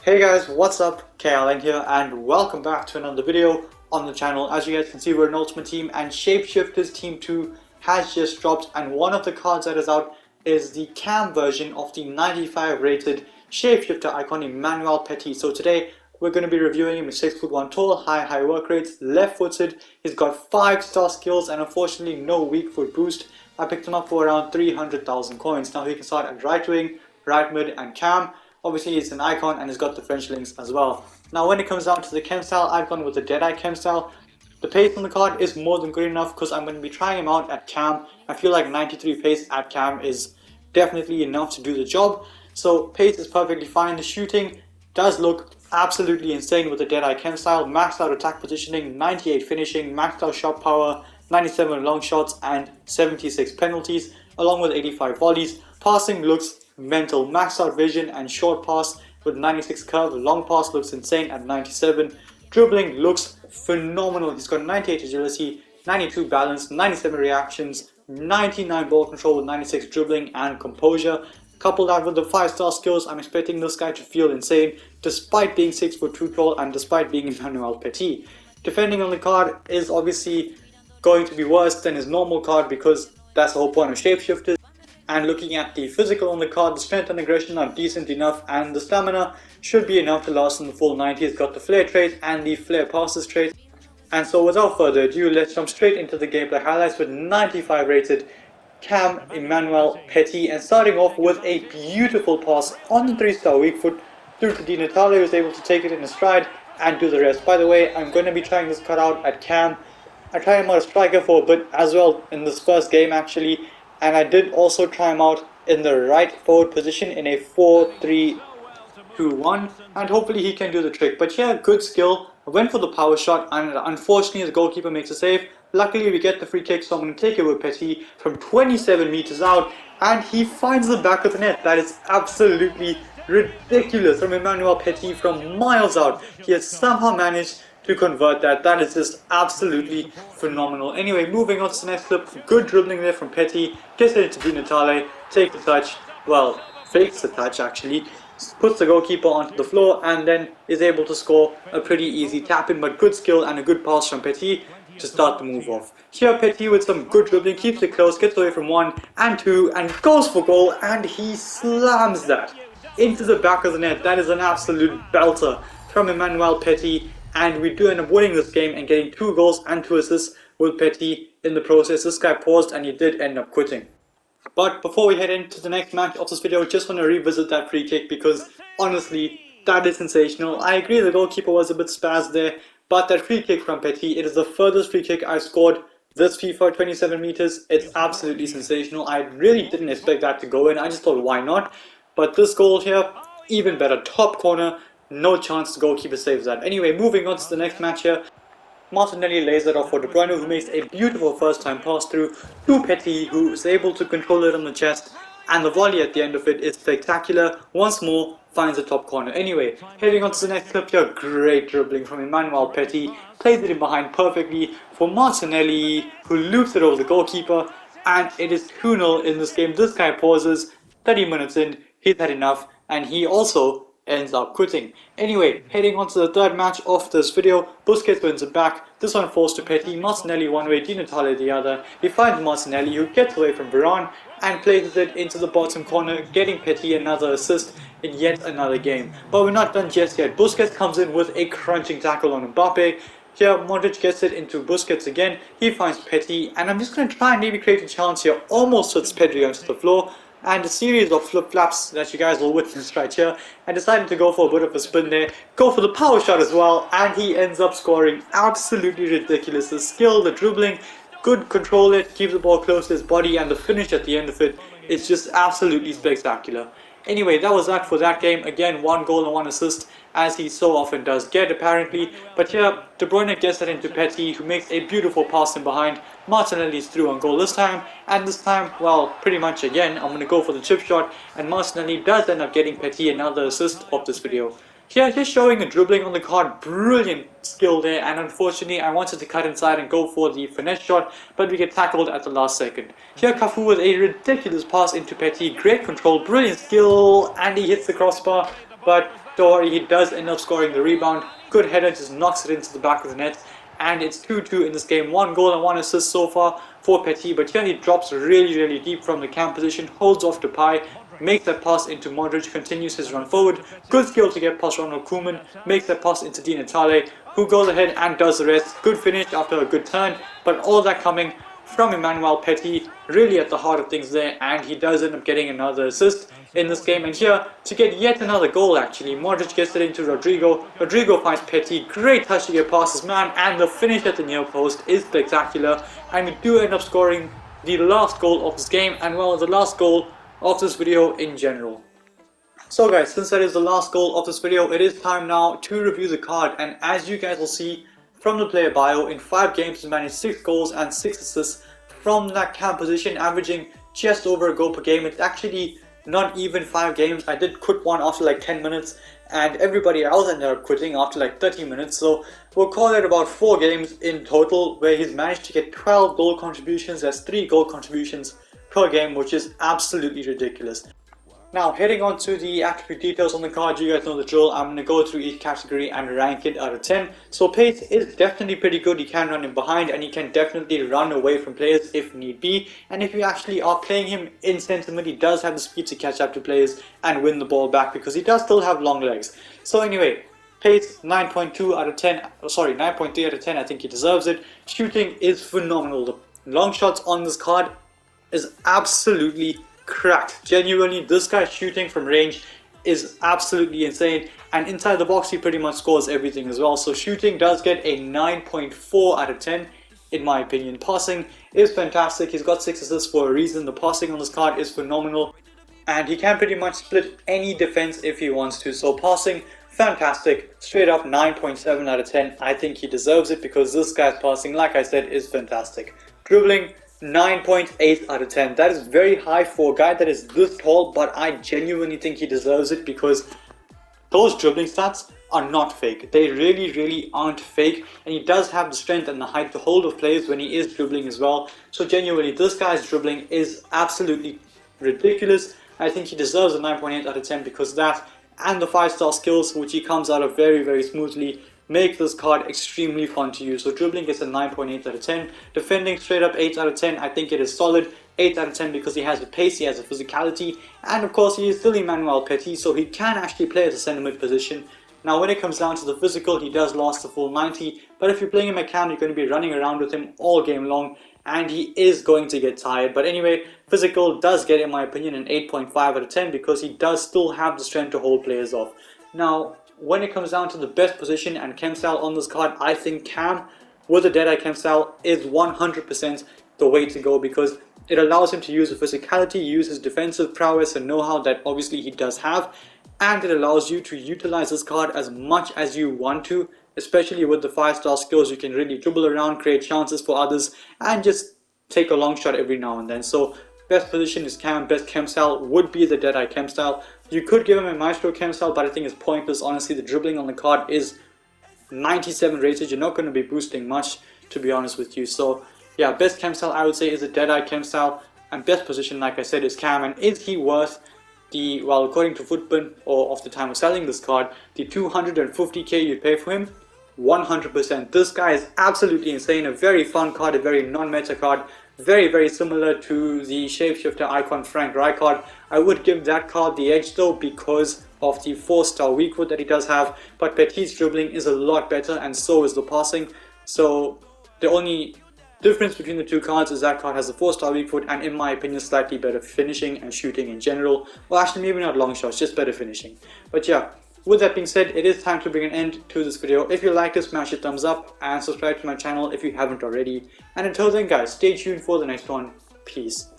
Hey guys, what's up? KLN here and welcome back to another video on the channel. As you guys can see, we're an Ultimate Team and Shapeshifter's Team 2 has just dropped, and one of the cards that is out is the cam version of the 95 rated Shapeshifter icon Emmanuel Petit. So today we're going to be reviewing him. He's 6'1" tall, high work rates, left footed, he's got 5-star skills and unfortunately no weak foot boost. I picked him up for around 300,000 coins. Now he can start at right wing, right mid and cam. Obviously it's an icon and it's got the French links as well. Now when it comes down to the chem style, I've gone with the Deadeye chem style. The pace on the card is more than good enough because I'm going to be trying him out at cam. I feel like 93 pace at cam is definitely enough to do the job. So pace is perfectly fine. The shooting does look absolutely insane with the Deadeye chem style. Maxed out attack positioning, 98 finishing, maxed out shot power, 97 long shots and 76 penalties along with 85 volleys. Passing looks mental, maxed out vision and short pass with 96 curve, long pass looks insane at 97, dribbling looks phenomenal. He's got 98 agility, 92 balance, 97 reactions, 99 ball control with 96 dribbling and composure. Couple that with the 5-star skills, I'm expecting this guy to feel insane despite being 6'2" tall and despite being Emmanuel Petit. Defending on the card is obviously going to be worse than his normal card because that's the whole point of Shapeshifters. And looking at the physical on the card, the strength and aggression are decent enough and the stamina should be enough to last in the full 90. It's got the flare trait and the flare passes trait. And so without further ado, let's jump straight into the gameplay highlights with 95 rated cam Emmanuel Petit, and starting off with a beautiful pass on the 3-star weak foot through to Di Natale, who was able to take it in a stride and do the rest. By the way, I'm going to be trying this card out at cam. I tried him out as striker for a bit as well in this first game actually. And I did also try him out in the right forward position in a 4-3-2-1, and hopefully he can do the trick. But yeah, good skill. I went for the power shot and unfortunately the goalkeeper makes a save. Luckily we get the free kick, so I'm going to take it with Petit from 27 meters out and he finds the back of the net. That is absolutely ridiculous from Emmanuel Petit from miles out. He has somehow managed to convert that. That is just absolutely phenomenal. Anyway, moving on to the next clip. Good dribbling there from Petit. Gets it into Di Natale, takes the touch, well, fakes the touch actually, puts the goalkeeper onto the floor and then is able to score a pretty easy tap in, but good skill and a good pass from Petit to start the move off. Here Petit with some good dribbling, keeps it close, gets away from 1 and 2 and goes for goal, and he slams that into the back of the net. That is an absolute belter from Emmanuel Petit. And we do end up winning this game and getting 2 goals and 2 assists with Petit in the process. This guy paused and he did end up quitting. But before we head into the next match of this video, just want to revisit that free kick because honestly, that is sensational. I agree the goalkeeper was a bit spazzed there, but that free kick from Petit, it is the furthest free kick I've scored this FIFA, 27 meters. It's absolutely sensational. I really didn't expect that to go in. I just thought, why not? But this goal here, even better, top corner. No chance the goalkeeper saves that. Anyway, moving on to the next match here. Martinelli lays it off for De Bruyne, who makes a beautiful first time pass through to Petit, who is able to control it on the chest, and the volley at the end of it is spectacular. Once more, finds the top corner. Anyway, heading on to the next clip here. Great dribbling from Emmanuel Petit. Plays it in behind perfectly for Martinelli, who loops it over the goalkeeper, and it is 2-0 in this game. This guy pauses, 30 minutes in, he's had enough, and he also ends up quitting. Anyway, heading on to the third match of this video. Busquets wins it back. This one falls to Petit. Martinelli one way, Di Natale the other. He finds Martinelli, who gets away from Varane and places it into the bottom corner, getting Petit another assist in yet another game. But we're not done just yet. Busquets comes in with a crunching tackle on Mbappe. Here, Modric gets it into Busquets again. He finds Petit, and I'm just going to try and maybe create a chance here. Almost puts Pedri onto the floor. And a series of flip-flaps that you guys will witness right here. I decided to go for a bit of a spin there, go for the power shot as well, and he ends up scoring. Absolutely ridiculous. The skill, the dribbling, good control it, keep the ball close to his body, and the finish at the end of it is just absolutely spectacular. Anyway, that was that for that game. Again, 1 goal and 1 assist, as he so often does get apparently. But here, De Bruyne gets that into Petit, who makes a beautiful pass in behind. Martinelli's through on goal this time, and this time, well, pretty much again, I'm going to go for the chip shot, and Martinelli does end up getting Petit another assist of this video. Here, just showing a dribbling on the card, brilliant skill there, and unfortunately I wanted to cut inside and go for the finesse shot, but we get tackled at the last second. Here Cafu with a ridiculous pass into Petit, great control, brilliant skill, and he hits the crossbar, but don't worry, he does end up scoring the rebound. Good header, just knocks it into the back of the net. And it's 2-2 in this game. 1 goal and 1 assist so far for Petit. But here he drops really deep from the cam position, holds off to Pai, makes that pass into Modric, continues his run forward. Good skill to get past Ronald Koeman, makes that pass into Di Natale, who goes ahead and does the rest. Good finish after a good turn, but all that coming from Emmanuel Petit, really at the heart of things there, and he does end up getting another assist in this game. And here, to get yet another goal actually, Modric gets it into Rodrigo. Rodrigo finds Petit, great touch to get past his man, and the finish at the near post is spectacular. And we do end up scoring the last goal of this game, and well, the last goal of this video in general. So guys, since that is the last goal of this video, it is time now to review the card. And as you guys will see from the player bio, in 5 games he's managed 6 goals and 6 assists from that cam position, averaging just over a goal per game. It's actually not even 5 games. I did quit one after like 10 minutes and everybody else ended up quitting after like 30 minutes. So we'll call it about 4 games in total where he's managed to get 12 goal contributions. That's 3 goal contributions per game, which is absolutely ridiculous. Now, heading on to the attribute details on the card, you guys know the drill. I'm going to go through each category and rank it out of 10. So pace is definitely pretty good. You can run him behind and you can definitely run away from players if need be. And if you actually are playing him in centre mid, he does have the speed to catch up to players and win the ball back because he does still have long legs. So anyway, pace 9.2 out of 10, sorry 9.3 out of 10, I think he deserves it. Shooting is phenomenal. The long shots on this card is absolutely cracked. Genuinely, this guy shooting from range is absolutely insane, and inside the box he pretty much scores everything as well. So shooting does get a 9.4 out of 10 in my opinion. Passing is fantastic. He's got 6 assists for a reason. The passing on this card is phenomenal, and he can pretty much split any defense if he wants to. So passing, fantastic. Straight up 9.7 out of 10. I think he deserves it because this guy's passing, like I said, is fantastic. Dribbling, 9.8 out of 10. That is very high for a guy that is this tall, but I genuinely think he deserves it because those dribbling stats are not fake. They really aren't fake, and he does have the strength and the height to hold of players when he is dribbling as well. So genuinely, this guy's dribbling is absolutely ridiculous. I think he deserves a 9.8 out of 10 because that and the 5-star skills, which he comes out of very smoothly, make this card extremely fun to use. So dribbling gets a 9.8 out of 10. Defending, straight up 8 out of 10. I think it is solid. 8 out of 10 because he has the pace, he has the physicality, and of course he is still Emmanuel Petit, so he can actually play at the centre mid position. Now when it comes down to the physical, he does last the full 90, but if you're playing him at cam, you're going to be running around with him all game long, and he is going to get tired. But anyway, physical does get, in my opinion, an 8.5 out of 10 because he does still have the strength to hold players off. Now, when it comes down to the best position and chem style on this card, I think cam with a Deadeye chem style is 100% the way to go because it allows him to use the physicality, use his defensive prowess and know-how that obviously he does have, and it allows you to utilize this card as much as you want to, especially with the 5-star skills. You can really dribble around, create chances for others, and just take a long shot every now and then. So best position is cam, best chem style would be the Deadeye chem style. You could give him a Maestro chem style, but I think it's pointless. Honestly, the dribbling on the card is 97 rated. You're not going to be boosting much, to be honest with you. So yeah, best chem style I would say is a Deadeye chem style, and best position, like I said, is cam. And is he worth the, well, according to Footbin, or of the time of selling this card, the 250k you'd pay for him? 100%. This guy is absolutely insane. A very fun card, a very non-meta card, very similar to the Shapeshifter icon Frank Rijkaard. I would give that card the edge though because of the 4-star weak foot that he does have, but Petit's dribbling is a lot better and so is the passing. So the only difference between the two cards is that card has a 4-star weak foot and, in my opinion, slightly better finishing and shooting in general. Well, actually maybe not long shots, just better finishing. But yeah, with that being said, it is time to bring an end to this video. If you like this, smash a thumbs up and subscribe to my channel if you haven't already. And until then guys, stay tuned for the next one. Peace.